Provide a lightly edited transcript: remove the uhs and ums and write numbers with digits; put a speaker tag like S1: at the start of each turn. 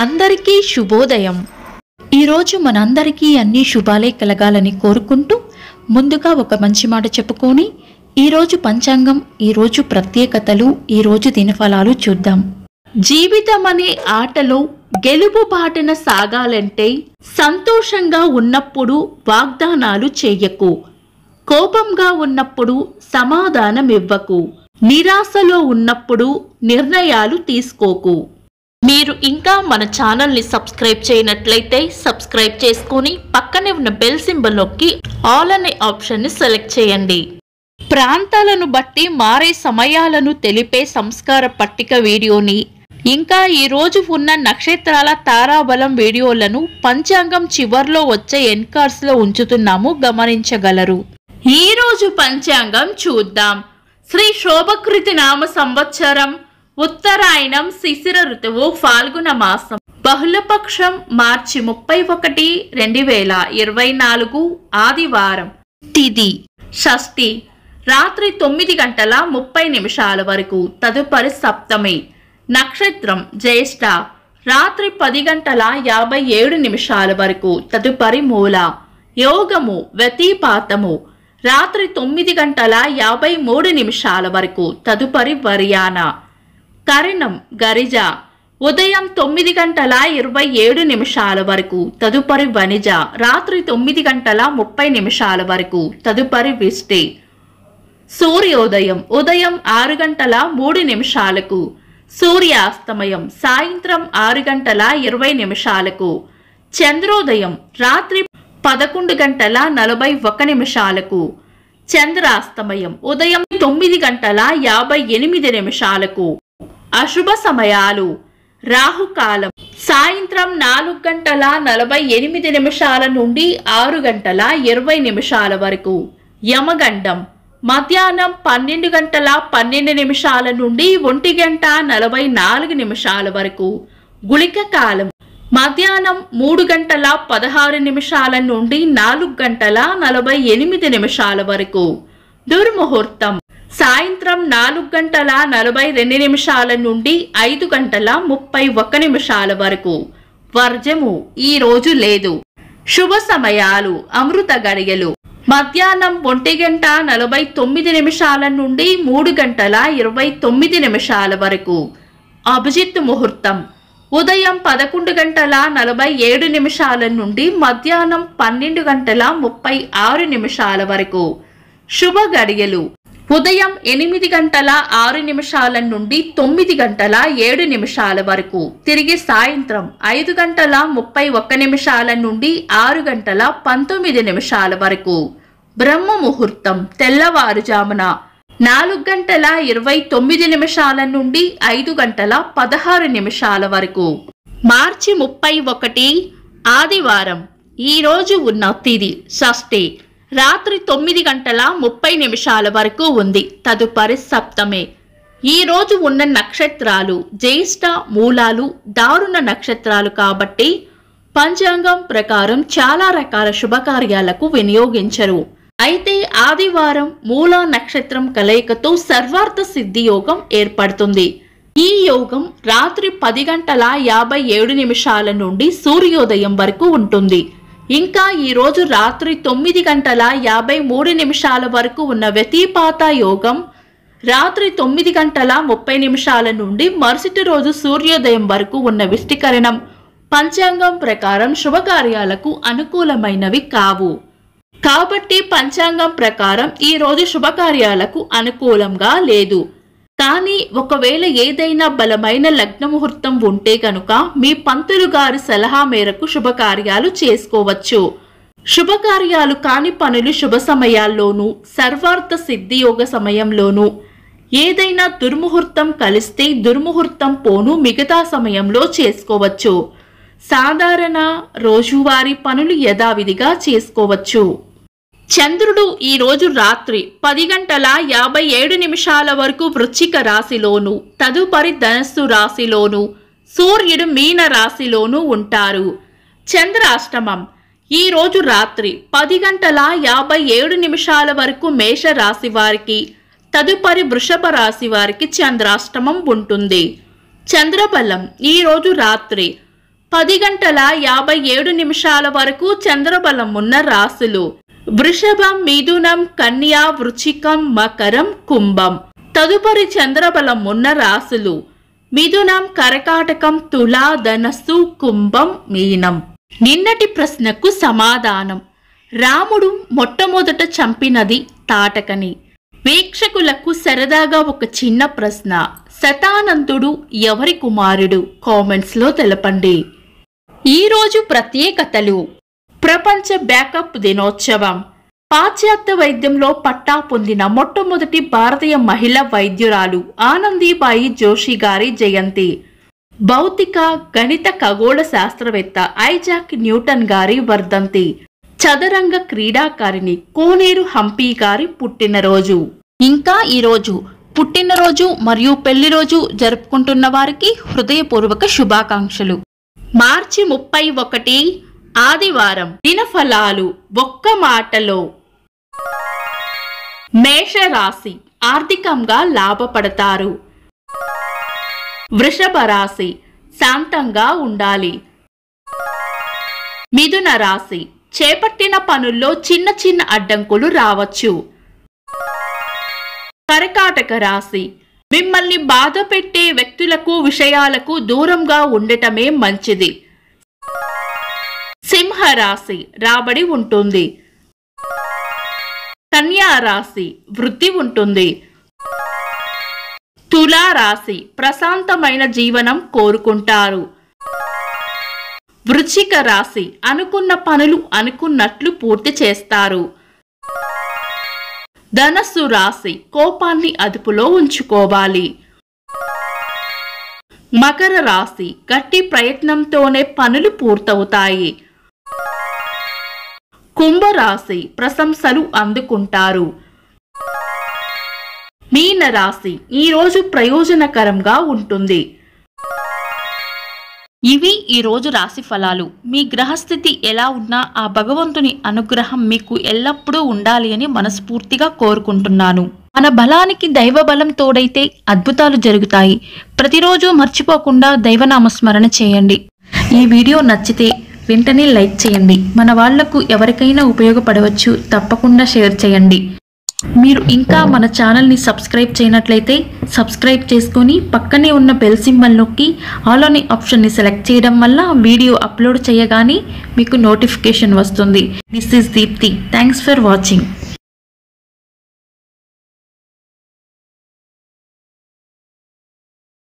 S1: అందరికీ శుభోదయం। ఈరోజు మనందరికీ అన్ని శుభాలే కలగాలని కోరుకుంటూ ముందుగా ఒక మంచి మాట చెప్పుకొని ఈరోజు పంచాంగం, ఈరోజు ప్రత్యేకతలు, ఈరోజు దినఫలాలు చూద్దాం। జీవితం అనే ఆటలో గెలుపు బాటన సాగాలంటే సంతోషంగా ఉన్నప్పుడు వాగ్దానాలు చేయకు, కోపంగా ఉన్నప్పుడు సమాధానం ఇవ్వకు, నిరాశలో ఉన్నప్పుడు నిర్ణయాలు తీసుకోకు। మీరు ఇంకా మన ఛానల్ని సబ్స్క్రైబ్ చేయనట్లయితే సబ్స్క్రైబ్ చేసుకొని పక్కనే ఉన్న బెల్ సింబల్ నొక్కి ఆల్ అనే ఆప్షన్ని సెలెక్ట్ చేయండి। ప్రాంతాలను బట్టి మారే సమయాలను తెలిపే సంస్కార పట్టిక వీడియోని, ఇంకా ఈరోజు ఉన్న నక్షత్రాల తారాబలం వీడియోలను పంచాంగం చివర్లో వచ్చే ఎన్కార్స్లో ఉంచుతున్నాము, గమనించగలరు। ఈరోజు పంచాంగం చూద్దాం। శ్రీ శోభకృతి నామ సంవత్సరం, ఉత్తరాయణం, శిశిర ఋతువు, ఫాల్గుణ మాసం, బహుళపక్షం, మార్చి 31, 2024 ఆదివారం, తిథి షష్ఠి, రాత్రి 9:30 వరకు, తదుపరి సప్తమి, నక్షత్రం జ్యేష్ఠ, రాత్రి 10:57 వరకు, తదుపరి మూల, యోగము వ్యతిపాతము, రాత్రి 9:53 వరకు, తదుపరి వర్యాన, కరణం గరిజ, ఉదయం 9:27 వరకు, తదుపరి వనిజ, రాత్రి 9:30 వరకు, తదుపరి విష్టి, సూర్యోదయం ఉదయం 6:03, సూర్యాస్తమయం సాయంత్రం 6:20, చంద్రోదయం రాత్రి 11:41, చంద్రాస్తమయం ఉదయం 9:58, అశుభ సమయాలు రాహుకాలం సాయంత్రం 4:48 నుండి 6:20 వరకు, యమగండం మధ్యాహ్నం 12:12 నుండి 1:44 వరకు, గుళిక కాలం మధ్యాహ్నం 3:16 నుండి 4:48 వరకు, దుర్ముహూర్తం సాయంత్రం 4:42 నుండి 5:31 వరకు, వర్జము ఈ రోజు లేదు। శుభ సమయాలు అమృత గడియలు మధ్యాహ్నం 1:49 నుండి 3:29 వరకు, అభిజిత్ ముహూర్తం ఉదయం 11:47 నుండి మధ్యాహ్నం 12:36 వరకు, శుభ గడియలు ఉదయం 8:06 నుండి 9:07 వరకు, తిరిగి సాయంత్రం 5:31 నుండి 6:19 వరకు, బ్రహ్మ ముహూర్తం తెల్లవారుజామున 4:29 నుండి 5:16 వరకు, మార్చి 31 ఆదివారం, ఈ రోజు ఉన్న తిథి షష్ఠి, రాత్రి 9:30 వరకు ఉంది, తదుపరి సప్తమి। ఈ రోజు ఉన్న నక్షత్రాలు జ్యేష్ఠ, మూలాలు, దారుణ నక్షత్రాలు కాబట్టి పంచాంగం ప్రకారం చాలా రకాల శుభకార్యాలకు వినియోగించరు। అయితే ఆదివారం మూల నక్షత్రం కలయికతో సర్వార్థ సిద్ధి యోగం ఏర్పడుతుంది। ఈ యోగం రాత్రి 10:57 నుండి సూర్యోదయం వరకు ఉంటుంది। ఇంకా ఈ రోజు రాత్రి 9:53 వరకు ఉన్న వ్యతిపాత యోగం రాత్రి 9:30 నుండి మరుసటి రోజు సూర్యోదయం వరకు ఉన్న విష్టికరణం పంచాంగం ప్రకారం శుభకార్యాలకు అనుకూలమైనవి కావు। కాబట్టి పంచాంగం ప్రకారం ఈ రోజు శుభకార్యాలకు అనుకూలంగా లేదు। కానీ ఒకవేళ ఏదైనా బలమైన లగ్న ముహూర్తం ఉంటే కనుక మీ పంతులు గారి సలహా మేరకు శుభకార్యాలు చేసుకోవచ్చు। శుభకార్యాలు కాని పనులు శుభ సమయాల్లోనూ, సర్వార్థ సిద్ధి యోగ సమయంలోనూ, ఏదైనా దుర్ముహూర్తం కలిస్తే దుర్ముహూర్తం పోను మిగతా సమయంలో చేసుకోవచ్చు। సాధారణ రోజువారీ పనులు యథావిధిగా చేసుకోవచ్చు। చంద్రుడు ఈ రోజు రాత్రి 10:57 వరకు వృశ్చిక రాశిలోను, తదుపరి ధనస్సు రాశిలోను, సూర్యుడు మీన రాశిలోను ఉంటారు। చంద్రాష్టమం ఈ రోజు రాత్రి 10:57 వరకు మేష రాశి వారికి, తదుపరి వృషభ రాశి వారికి చంద్రాష్టమం ఉంటుంది। చంద్రబలం ఈ రోజు రాత్రి 10:57 వరకు చంద్రబలం ఉన్న రాశులు: వృషభం, మిథునం, కన్యా, వృశ్చికం, మకరం, కుంభం. తదుపరి చంద్రబలం ఉన్న రాశులు: మిథునం, కర్కాటకం, తుల, ధనస్సు, కుంభం, మీనం. నిన్నటి ప్రశ్నకు సమాధానం: రాముడు మొట్టమొదట చంపినది తాటకని. వీక్షకులకు సరదాగా ఒక చిన్న ప్రశ్న: శతానందుడు ఎవరి కుమారుడు? కామెంట్స్ లో తెలపండి. ఈరోజు ప్రత్యేకతలు: ప్రపంచ బ్యాకప్ దినోత్సవం, పాశ్చాత్య వైద్యంలో పట్టా పొందిన మొట్టమొదటి భారతీయ మహిళా వైద్యురాలు ఆనందీబాయి జోషి గారి జయంతి, భౌతిక గణిత ఖగోళ శాస్త్రవేత్త ఐజాక్ న్యూటన్ గారి వర్ధంతి, చదరంగ క్రీడాకారిణి కోనేరు హంపి గారి పుట్టినరోజు. ఇంకా ఈరోజు పుట్టినరోజు మరియు పెళ్లిరోజు జరుపుకుంటున్న వారికి హృదయపూర్వక శుభాకాంక్షలు. మార్చి 31 ఆదివారం. దినఫలాలు ఒక్క మాటలో: మేషరాశి ఆర్థికంగా లాభపడతారు. వృషభ రాశి శాంతంగా ఉండాలి. మిథున రాశి చేపట్టిన పనుల్లో చిన్న చిన్న అడ్డంకులు రావచ్చు. కర్కాటక రాశి మిమ్మల్ని బాధ పెట్టే వ్యక్తులకు విషయాలకు దూరంగా ఉండటమే మంచిది. సింహరాశి రాబడి ఉంటుంది. కన్యా రాశి వృద్ధి ఉంటుంది. తులా రాశి ప్రశాంతమైన జీవనం కోరుకుంటారు. వృశ్చిక రాశి అనుకున్న పనులు అనుకున్నట్లు పూర్తి చేస్తారు. ధనస్సు రాశి కోపాన్ని అదుపులో ఉంచుకోవాలి. మకర రాశి గట్టి ప్రయత్నంతోనే పనులు పూర్తవుతాయి. కుంభరాశి ప్రశంసలు అందుకుంటారు. మీన రాశి ఈరోజు ప్రయోజనకరంగా ఉంటుంది. ఇవి ఈరోజు రాశి ఫలాలు. మీ గ్రహస్థితి ఎలా ఉన్నా ఆ భగవంతుని అనుగ్రహం మీకు ఎల్లప్పుడూ ఉండాలి అని మనస్ఫూర్తిగా కోరుకుంటున్నాను. మన బలానికి దైవ బలం తోడైతే అద్భుతాలు జరుగుతాయి. ప్రతిరోజు మర్చిపోకుండా దైవనామస్మరణ చేయండి. ఈ వీడియో నచ్చితే వెంటనే లైక్ చేయండి. మన వాళ్లకు ఎవరికైనా ఉపయోగపడవచ్చు. తప్పకుండా షేర్ చేయండి. మీరు ఇంకా మన ఛానల్ని సబ్స్క్రైబ్ చేయనట్లయితే సబ్స్క్రైబ్ చేసుకొని పక్కనే ఉన్న బెల్ సింబల్ నొక్కి ఆల్ అనే ఆప్షన్ని సెలెక్ట్ చేయడం వల్ల వీడియో అప్లోడ్ చేయగానే మీకు నోటిఫికేషన్ వస్తుంది. This is Deepti. Thanks for watching.